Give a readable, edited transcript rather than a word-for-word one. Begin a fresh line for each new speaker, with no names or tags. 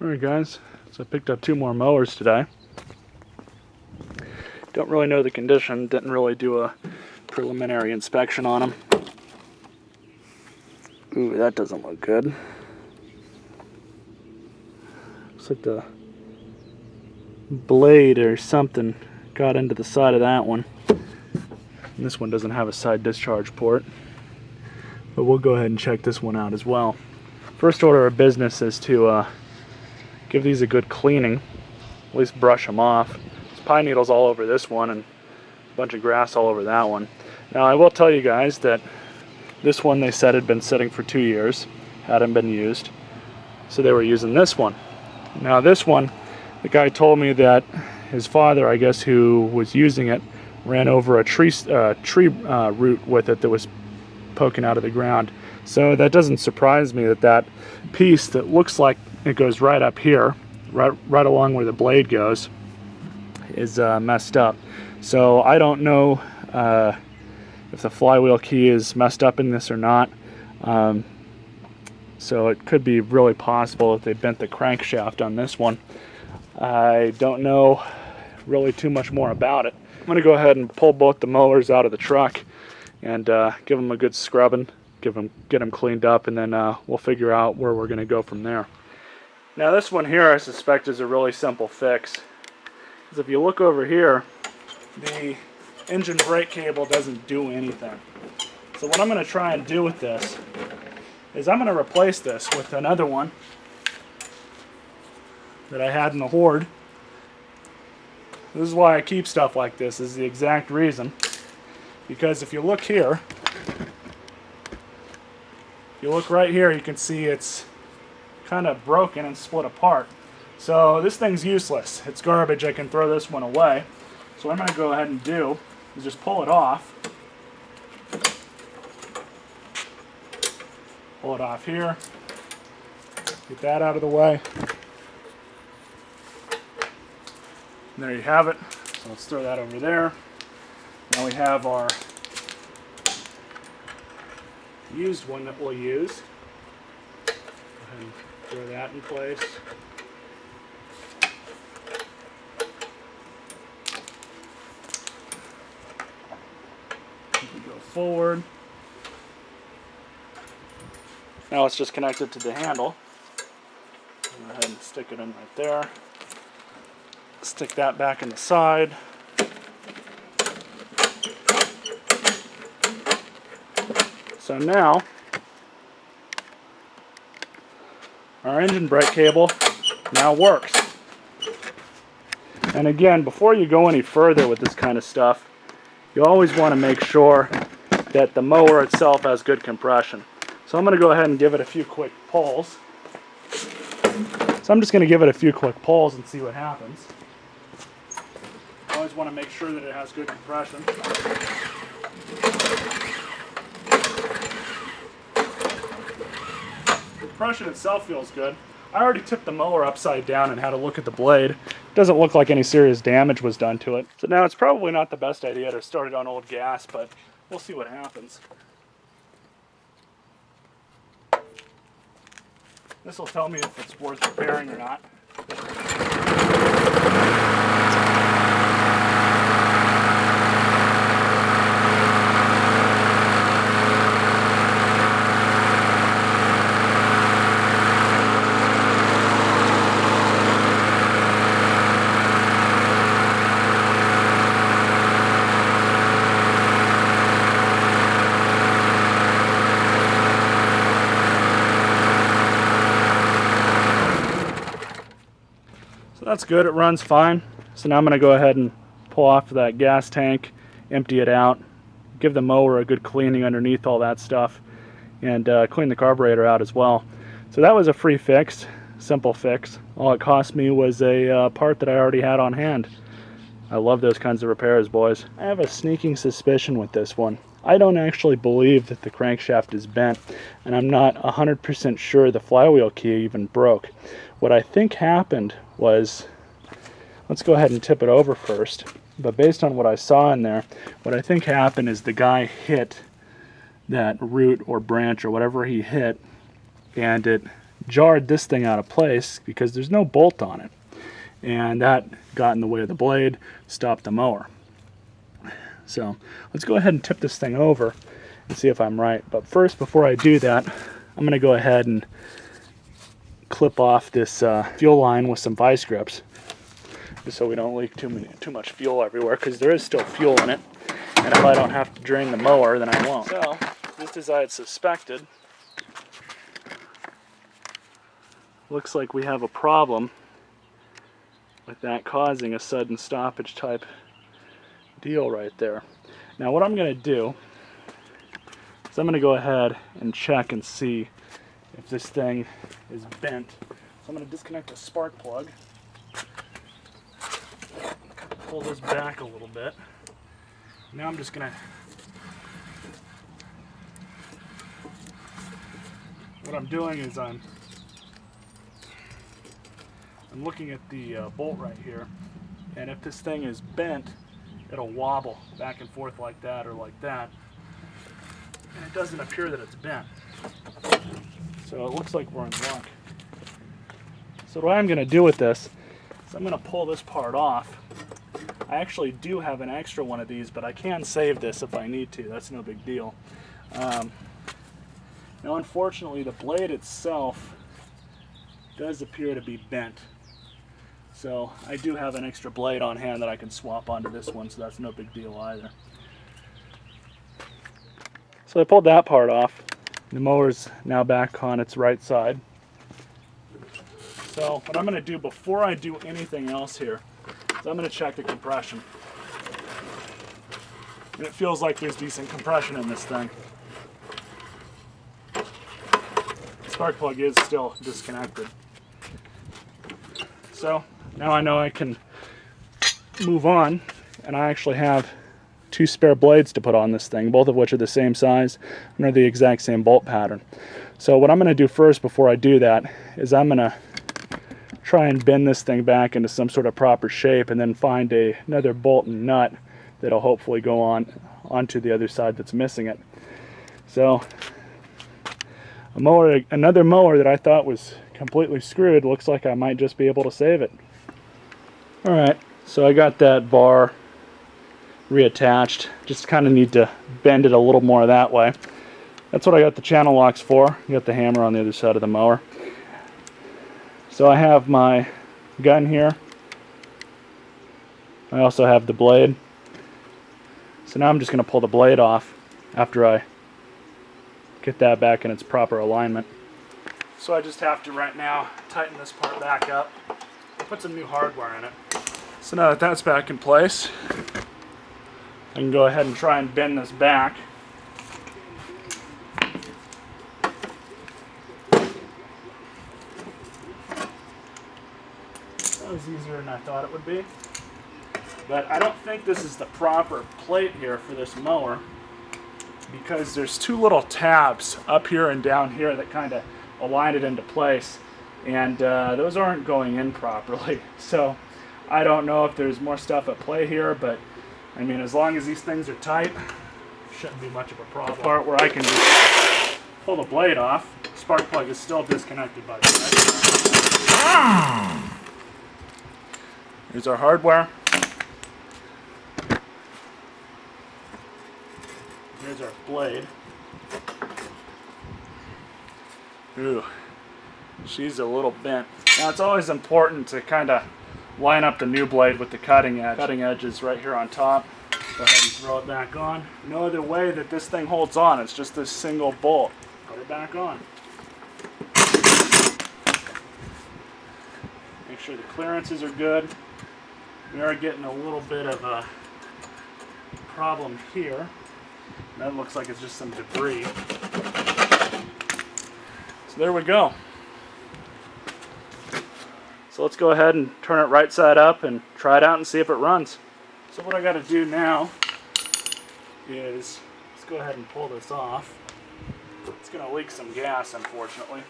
Alright guys, so I picked up 2 more mowers today. Don't really know the condition, didn't really do a preliminary inspection on them. Ooh, that doesn't look good. Looks like the blade or something got into the side of that one. And this one doesn't have a side discharge port. But we'll go ahead and check this one out as well. First order of business is to give these a good cleaning, at least brush them off. There's pine needles all over this one and a bunch of grass all over that one. Now I will tell you guys that this one they said had been sitting for 2 years, hadn't been used, so they were using this one. Now this one, the guy told me that his father, I guess, who was using it, ran over a tree root with it that was poking out of the ground. So that doesn't surprise me that that piece that looks like it goes right up here, right along where the blade goes, is messed up. So I don't know if the flywheel key is messed up in this or not. So it could be really possible that they bent the crankshaft on this one. I don't know really too much more about it. I'm going to go ahead and pull both the mowers out of the truck and give them a good scrubbing, get them cleaned up, and then we'll figure out where we're going to go from there. Now this one here I suspect is a really simple fix. Because if you look over here, the engine brake cable doesn't do anything. So what I'm going to try and do with this is I'm going to replace this with another one that I had in the hoard. This is why I keep stuff like this, is the exact reason. Because if you look here, if you look right here, you can see it's kind of broken and split apart. So this thing's useless. It's garbage. I can throw this one away. So what I'm going to go ahead and do is just pull it off. Pull it off here. Get that out of the way. And there you have it. So let's throw that over there. Now we have our used one that we'll use. Go ahead and throw that in place. We go forward. Now it's just connected to the handle. Go ahead and stick it in right there. Stick that back in the side. So now our engine brake cable now works. And again, before you go any further with this kind of stuff, you always want to make sure that the mower itself has good compression. So I'm going to go ahead and give it a few quick pulls. So I'm just going to give it a few quick pulls and see what happens. Always want to make sure that it has good compression. The compression itself feels good. I already tipped the mower upside down and had a look at the blade. It doesn't look like any serious damage was done to it. So now it's probably not the best idea to start it on old gas, but we'll see what happens. This will tell me if it's worth repairing or not. That's good, it runs fine. So now I'm going to go ahead and pull off that gas tank, empty it out, give the mower a good cleaning underneath all that stuff, and clean the carburetor out as well. So that was a free fix, simple fix. All it cost me was a part that I already had on hand. I love those kinds of repairs, boys. I have a sneaking suspicion with this one. I don't actually believe that the crankshaft is bent, and I'm not 100% sure the flywheel key even broke. What I think happened was, let's go ahead and tip it over first, but based on what I saw in there, what I think happened is the guy hit that root or branch or whatever he hit, and it jarred this thing out of place because there's no bolt on it. And that got in the way of the blade, stopped the mower. So let's go ahead and tip this thing over and see if I'm right. But first, before I do that, I'm going to go ahead and clip off this fuel line with some vice grips, just so we don't leak too much fuel everywhere, because there is still fuel in it. And if I don't have to drain the mower, then I won't. So, just as I had suspected, looks like we have a problem with that causing a sudden stoppage type deal right there. Now what I'm going to do is I'm going to go ahead and check and see if this thing is bent. So I'm going to disconnect the spark plug, pull this back a little bit. Now I'm just going to, what I'm doing is I'm looking at the bolt right here, and if this thing is bent, it'll wobble back and forth like that or like that, and it doesn't appear that it's bent. So it looks like we're in luck. So what I'm going to do with this is I'm going to pull this part off. I actually do have an extra one of these, but I can save this if I need to. That's no big deal. Now unfortunately the blade itself does appear to be bent. So I do have an extra blade on hand that I can swap onto this one, so that's no big deal either. So I pulled that part off. The mower's now back on its right side. So what I'm going to do before I do anything else here is I'm going to check the compression. And it feels like there's decent compression in this thing. The spark plug is still disconnected. So now I know I can move on, and I actually have 2 spare blades to put on this thing, both of which are the same size and are the exact same bolt pattern. So what I'm going to do first before I do that is I'm going to try and bend this thing back into some sort of proper shape, and then find another bolt and nut that'll hopefully go onto the other side that's missing it. So another mower that I thought was completely screwed, looks like I might just be able to save it. Alright, so I got that bar reattached. Just kind of need to bend it a little more that way. That's what I got the channel locks for. I got the hammer on the other side of the mower. So I have my gun here. I also have the blade. So now I'm just going to pull the blade off after I get that back in its proper alignment. So I just have to right now tighten this part back up, put some new hardware in it. So now that that's back in place, I can go ahead and try and bend this back. That was easier than I thought it would be. But I don't think this is the proper plate here for this mower, because there's 2 little tabs up here and down here that kind of align it into place, and those aren't going in properly. So I don't know if there's more stuff at play here, but I mean, as long as these things are tight, shouldn't be much of a problem. The part where I can just pull the blade off, spark plug is still disconnected by the way. Here's our hardware. Here's our blade. Ooh, she's a little bent. Now it's always important to kind of line up the new blade with the cutting edge. Cutting edge is right here on top. Go ahead and throw it back on. No other way that this thing holds on. It's just this single bolt. Put it back on. Make sure the clearances are good. We are getting a little bit of a problem here. That looks like it's just some debris. So there we go. So let's go ahead and turn it right side up and try it out and see if it runs. So what I got to do now is, let's go ahead and pull this off. It's going to leak some gas, unfortunately.